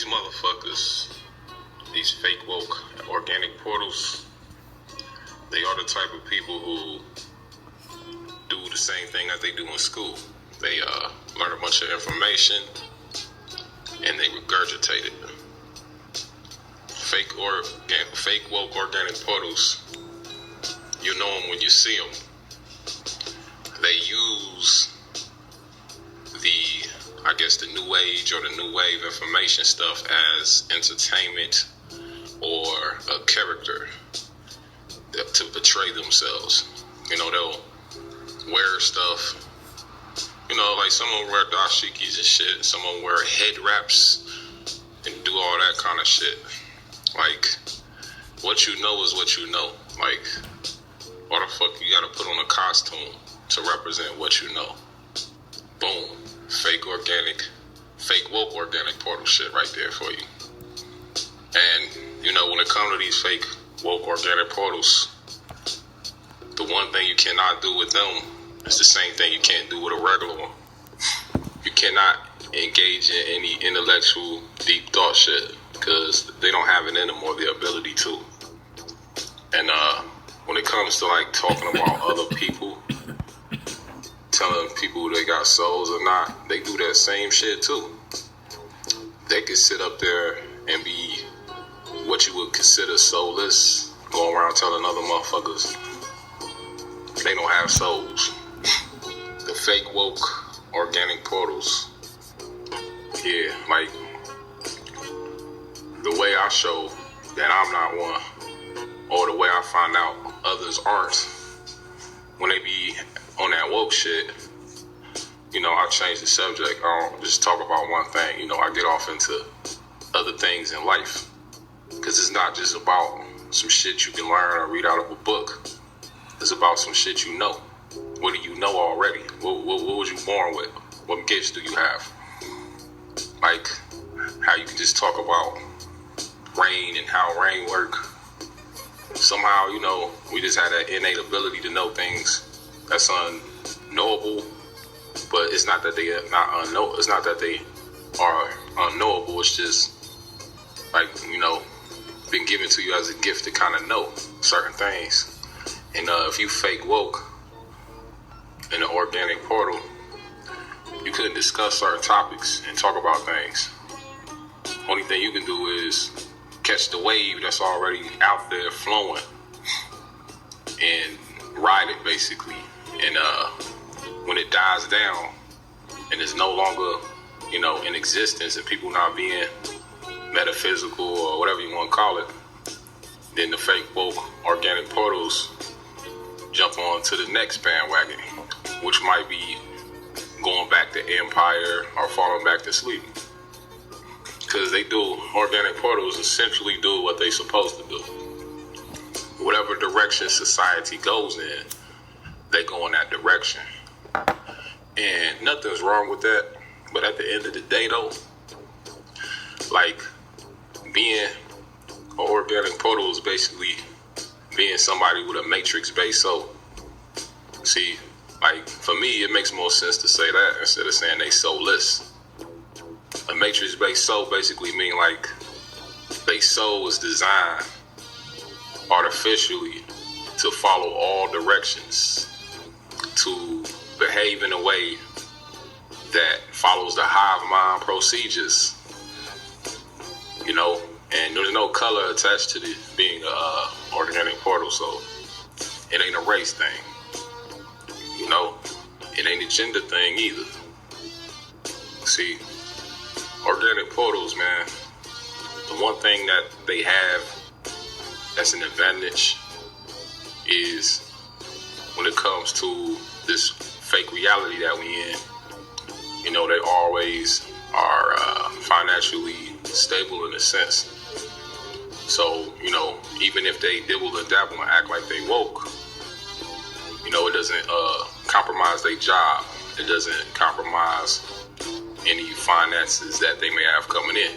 these motherfuckers, these fake woke organic portals, they are the type of people who do the same thing that they do in school. They learn a bunch of information and they regurgitate it. Fake woke organic portals, you know them when you see them. They use the new age or the new wave information stuff as entertainment or a character to portray themselves. You know, they'll wear stuff, you know, like some of them wear dashikis and shit, some of them wear head wraps and do all that kind of shit. Like, what you know is what you know. Like, why the fuck you gotta put on a costume to represent what you know? Boom. Fake woke organic portal shit right there for you. And, you know, when it comes to these fake woke organic portals, the one thing you cannot do with them is the same thing you can't do with a regular one. You cannot engage in any intellectual, deep thought shit because they don't have it in them or the ability to. And when it comes to like talking about other people, telling people they got souls or not, they do that same shit too. They can sit up there and be what you would consider soulless, going around telling other motherfuckers they don't have souls. The fake woke organic portals, yeah, like the way I show that I'm not one, or the way I find out others aren't, when they be on that woke shit, you know, I change the subject. I don't just talk about one thing. You know, I get off into other things in life. Because it's not just about some shit you can learn or read out of a book. It's about some shit you know. What do you know already? What was you born with? What gifts do you have? Like, how you can just talk about rain and how rain work. Somehow, you know, we just had that innate ability to know things that's unknowable, but it's not that they are not unknown. It's not that they are unknowable. It's just like, you know, been given to you as a gift to kind of know certain things. And if you fake woke in an organic portal, you couldn't discuss certain topics and talk about things. Only thing you can do is catch the wave that's already out there flowing and ride it basically. And when it dies down and it's no longer, you know, in existence and people not being metaphysical or whatever you want to call it, then the fake woke organic portals jump on to the next bandwagon, which might be going back to empire or falling back to sleep. Because they do, organic portals essentially do what they're supposed to do. Whatever direction society goes in, they go in that direction. And nothing's wrong with that. But at the end of the day though, like, being an organic portal is basically being somebody with a matrix-based soul. See, like, for me, it makes more sense to say that instead of saying they soulless. A matrix-based soul basically mean like they soul is designed artificially to follow all directions, to behave in a way that follows the hive mind procedures, you know, and there's no color attached to the being a organic portal, so it ain't a race thing, you know, it ain't a gender thing either. See, organic portals, man, the one thing that they have that's an advantage is when it comes to this fake reality that we in, you know, they always are financially stable in a sense. So, you know, even if they dibble and dabble and act like they woke, you know, it doesn't compromise their job. It doesn't compromise any finances that they may have coming in.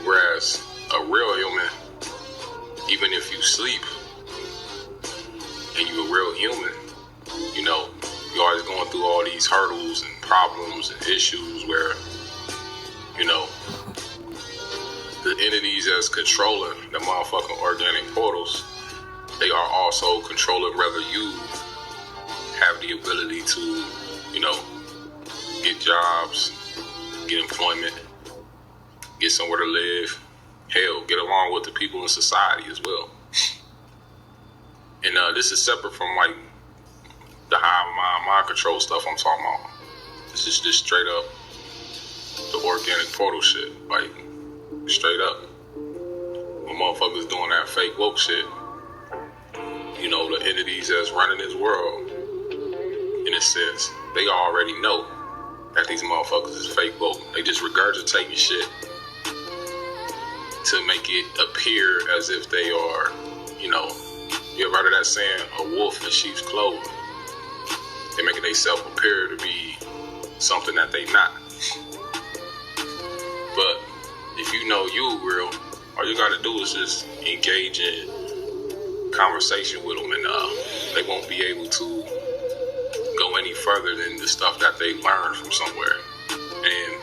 Whereas a real human, even if you sleep and you're a real human, you know, you're always going through all these hurdles and problems and issues where, you know, the entities that's controlling the motherfucking organic portals, they are also controlling whether you have the ability to, you know, get jobs, get employment, get somewhere to live, hell, get along with the people in society as well. And this is separate from like the high mind control stuff I'm talking about. This is just straight up the organic portal shit. Like, straight up. When motherfuckers doing that fake woke shit, you know, the entities that's running this world, in a sense, they already know that these motherfuckers is fake woke. They just regurgitating shit to make it appear as if they are, you know, you ever heard of that saying, a wolf in sheep's clothing? They making themselves appear to be something that they not. But if you know you real, all you gotta do is just engage in conversation with them, and they won't be able to go any further than the stuff that they learned from somewhere. And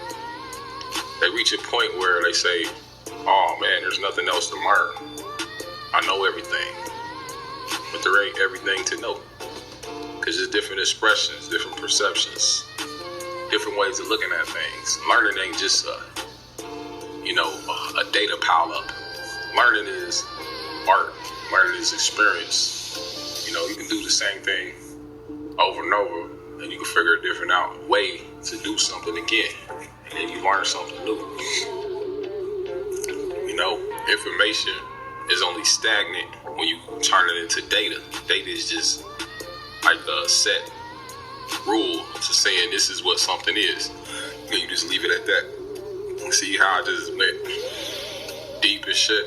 they reach a point where they say, oh man, there's nothing else to learn. I know everything. But there ain't everything to know. Because there's different expressions, different perceptions, different ways of looking at things. Learning ain't just a data pile up. Learning is art. Learning is experience. You know, you can do the same thing over and over, and you can figure a different way to do something again. And then you learn something new. You know, information is only stagnant when you turn it into data. Data is just like a set rule to saying this is what something is. And you just leave it at that. See how I just went deep as shit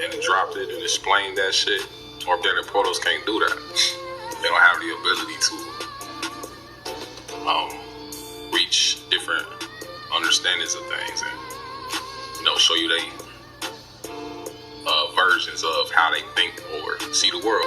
and dropped it and explained that shit? Organic portals can't do that. They don't have the ability to reach different understandings of things and, you know, show you they versions of how they think or see the world.